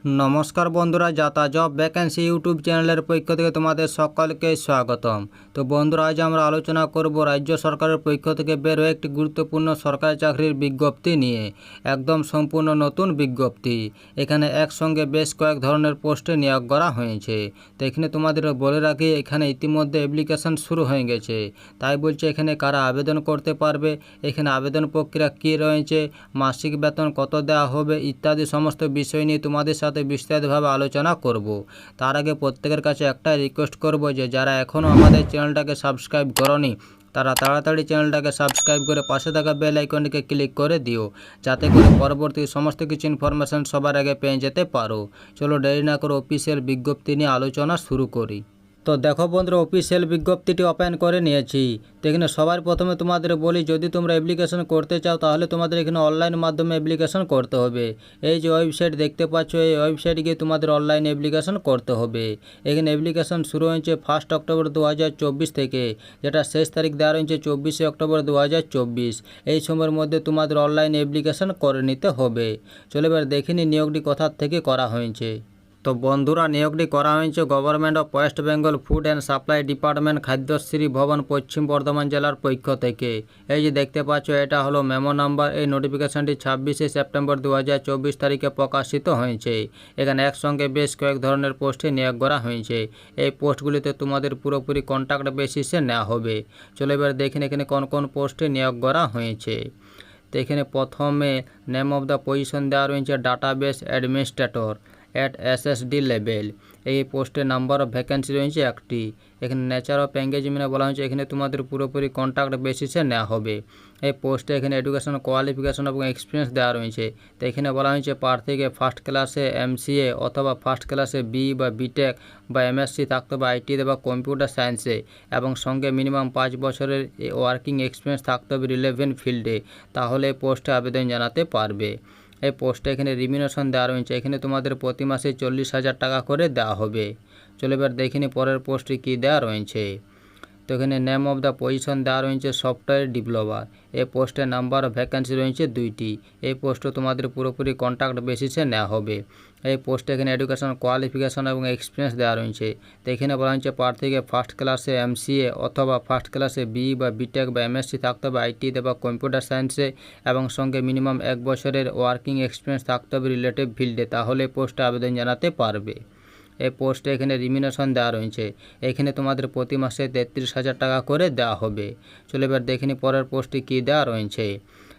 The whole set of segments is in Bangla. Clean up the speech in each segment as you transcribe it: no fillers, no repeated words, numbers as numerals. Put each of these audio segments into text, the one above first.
নমস্কার বন্ধুরা, যাতা জব ভ্যাকেন্সি ইউটিউব চ্যানেলের পক্ষ থেকে তোমাদের সকলকে স্বাগতম। তো বন্ধুরা, আজ আমরা আলোচনা করব রাজ্য সরকারের পক্ষ থেকে বের হয়ে একটি গুরুত্বপূর্ণ সরকারি চাকরির বিজ্ঞপ্তি নিয়ে। একদম সম্পূর্ণ নতুন বিজ্ঞপ্তি। এখানে একসঙ্গে বেশ কয়েক ধরনের পোস্টে নিয়োগ করা হয়েছে। তো এখানে তোমাদের বলে রাখি, এখানে ইতিমধ্যে অ্যাপ্লিকেশন শুরু হয়ে গেছে। তাই বলছে এখানে কারা আবেদন করতে পারবে, এখানে আবেদন প্রক্রিয়া কী রয়েছে, মাসিক বেতন কত দেওয়া হবে ইত্যাদি সমস্ত বিষয় নিয়ে তোমাদের সাথে বিস্তারিতভাবে আলোচনা করব। তার আগে প্রত্যেকের কাছে একটাই রিকোয়েস্ট করব যে যারা এখনও আমাদের চ্যানেলটাকে সাবস্ক্রাইব করনি তারা তাড়াতাড়ি চ্যানেলটাকে সাবস্ক্রাইব করে পাশে থাকা বেল আইকনটিকে ক্লিক করে দিও, যাতে করে পরবর্তী সমস্ত কিছু ইনফরমেশন সবার আগে পেয়ে যেতে পারো। চলো দেরি না করে অফিসিয়াল বিজ্ঞপ্তি নিয়ে আলোচনা শুরু করি। তো দেখো বন্ধুরা, অফিসিয়াল বিজ্ঞপ্তিটি ওপেন করে নিয়েছি। তো এখানে সবার প্রথমে তোমাদের বলি, যদি তোমরা অ্যাপ্লিকেশন করতে চাও তাহলে তোমাদের এখানে অনলাইন মাধ্যমে অ্যাপ্লিকেশন করতে হবে। এই যে ওয়েবসাইট দেখতে পাচ্ছ, এই ওয়েবসাইটে গিয়ে তোমাদের অনলাইন অ্যাপ্লিকেশন করতে হবে। এখানে অ্যাপ্লিকেশন শুরু হয়েছে 1 অক্টোবর 2024 থেকে, যেটা শেষ তারিখ দেওয়া রয়েছে 24 অক্টোবর 2024। এই সময়ের মধ্যে তোমাদের অনলাইন অ্যাপ্লিকেশন করে নিতে হবে। চলো এবার দেখিনি নিয়োগটি কোথা থেকে করা হয়েছে। তো বন্ধুরা, নিয়োগটি করা হয়েছে government of West Bengal food and supply department, Khadyashri ভবন, পশ্চিম বর্ধমান জেলার পক্ষ থেকে। এই যে দেখতে পাচ্ছ, এটা হলো মেমো নাম্বার। এই নোটিফিকেশনটি 26 সেপ্টেম্বর 2024 তারিখে প্রকাশিত হয়েছে। এখানে একসঙ্গে বেশ কয়েক ধরনের পোস্টে নিয়োগ করা হয়েছে। এই পোস্টগুলিতে তোমাদের পুরোপুরি কন্ট্রাক্ট বেসিসে নেওয়া হবে। চলো এবার দেখেন এখানে কোন কোন পোস্টে নিয়োগ করা হয়েছে। তো এখানে প্রথমে নেম অফ দ্য পজিশন দেওয়া রয়েছে database administrator at SSD level. এই পোস্টের নাম্বার অফ ভ্যাকেন্সি রয়েছে একটি। এখানে নেচার অফ এঙ্গেজমেন্ট বলা হয়েছে, এখানে তোমাদের পুরোপুরি কন্ট্রাক্ট বেসিসে নেওয়া হবে। এই পোস্টে এখানে এডুকেশন কোয়ালিফিকেশন এবং এক্সপিরিয়েন্স দেওয়া রয়েছে। তো এখানে বলা হয়েছে প্রার্থীকে ফার্স্ট ক্লাসে এমসিএ অথবা ফার্স্ট ক্লাসে বি বা বিটেক বা এমএসসি থাকতে হবে আইটিতে বা কম্পিউটার সায়েন্সে, এবং সঙ্গে মিনিমাম 5 বছরের ওয়ার্কিং এক্সপিরিয়েন্স থাকতে হবে রিলেভেন্ট ফিল্ডে, তাহলে পোস্টে আবেদন জানাতে পারবে। এই পোস্টে এখানে রিমিনেশন দেওয়া রয়েছে। এখানে তোমাদের প্রতি মাসে 40,000 টাকা করে দেওয়া হবে। চলো এবার দেখিনি পরের পোস্টে কী দেওয়া রয়েছে। তো এখানে নেম অফ দ্য পজিশন দেওয়া রয়েছে সফটওয়্যার ডেভেলপার। এই পোস্টের নাম্বার অফ ভ্যাকেন্সি রয়েছে 2টি। এই পোস্টে তোমাদের পুরোপুরি কন্ট্রাক্ট বেসিসে নেওয়া হবে। এই পোস্টে এখানে এডুকেশন কোয়ালিফিকেশন এবং এক্সপিরিয়েন্স দেওয়া রয়েছে। তো এখানে বলা হয়েছে প্রার্থীকে ফার্স্ট ক্লাসে এমসিএ অথবা ফার্স্ট ক্লাসে বি বা বিটেক বা এমএসসি থাকতে হবে আইটিতে বা কম্পিউটার সায়েন্সে, এবং সঙ্গে মিনিমাম 1 বছরের ওয়ার্কিং এক্সপিরিয়েন্স থাকতে হবে রিলেটিভ ফিল্ডে, তাহলে পোস্টে আবেদন জানাতে পারবে। এই পোস্টে এখানে রিমিনেশন দেওয়া রয়েছে। এখানে তোমাদের প্রতি মাসে 33,000 টাকা করে দেওয়া হবে। চলো এবার দেখিনি পরের পোস্টে কী দেওয়া রয়েছে।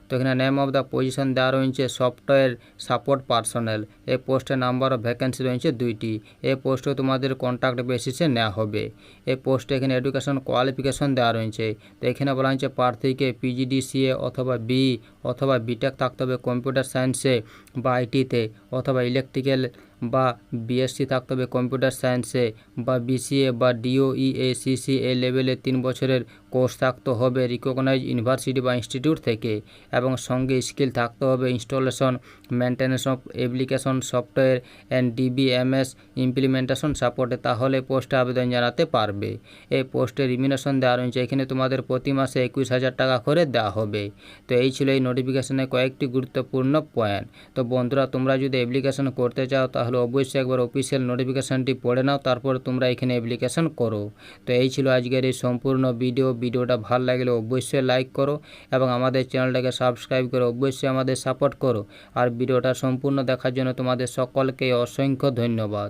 তো এখানে নেম অফ দ্য পজিশন দেওয়া রয়েছে সফটওয়্যার সাপোর্ট পার্সোনাল। এই পোস্টের নাম্বার অফ ভ্যাকেন্সি রয়েছে 2টি। এই পোস্টে তোমাদের কন্ট্রাক্ট বেসিসে নেওয়া হবে। এই পোস্টে এখানে এডুকেশন কোয়ালিফিকেশন দেওয়া রয়েছে। তো এখানে বলা হয়েছে প্রার্থীকে পিজিডিসিএ অথবা বি অথবা বিটেক থাকতে হবে কম্পিউটার সায়েন্সে বা আইটিতে, অথবা ইলেকট্রিক্যাল বা বিএসসি থাকতে হবে কম্পিউটার সায়েন্সে, বা বিসিএ বা ডিওইএসিসি এই লেভেলে 3 বছরের কোর্স থাকতে হবে রিকগনাইজ ইউনিভার্সিটি বা ইনস্টিটিউট থেকে, এবং সঙ্গে স্কিল থাকতে হবে installation maintenance of application software and DBMS implementation সাপোর্টে, তাহলে পোস্টে আবেদন জানাতে পারবে। এই পোস্টে রিমিনেশন দেওয়া রয়েছে। এখানে তোমাদের প্রতি মাসে 21,000 টাকা করে দেওয়া হবে। তো এই ছিল এই নোটিফিকেশনের কয়েকটি গুরুত্বপূর্ণ পয়েন্ট। তো বন্ধুরা, তোমরা যদি অ্যাপ্লিকেশন করতে চাও তাহলে অবশ্যই একবার অফিসিয়াল নোটিফিকেশানটি পড়ে নাও, তারপর তোমরা এখানে অ্যাপ্লিকেশন করো। তো এই ছিল আজকের এই সম্পূর্ণ ভিডিওটা ভালো লাগলে অবশ্যই লাইক করো এবং আমাদের চ্যানেলটাকে সাবস্ক্রাইব করে অবশ্যই আমাদের সাপোর্ট করো। আর ভিডিওটা সম্পূর্ণ দেখার জন্য তোমাদের সকলকে অসংখ্য ধন্যবাদ।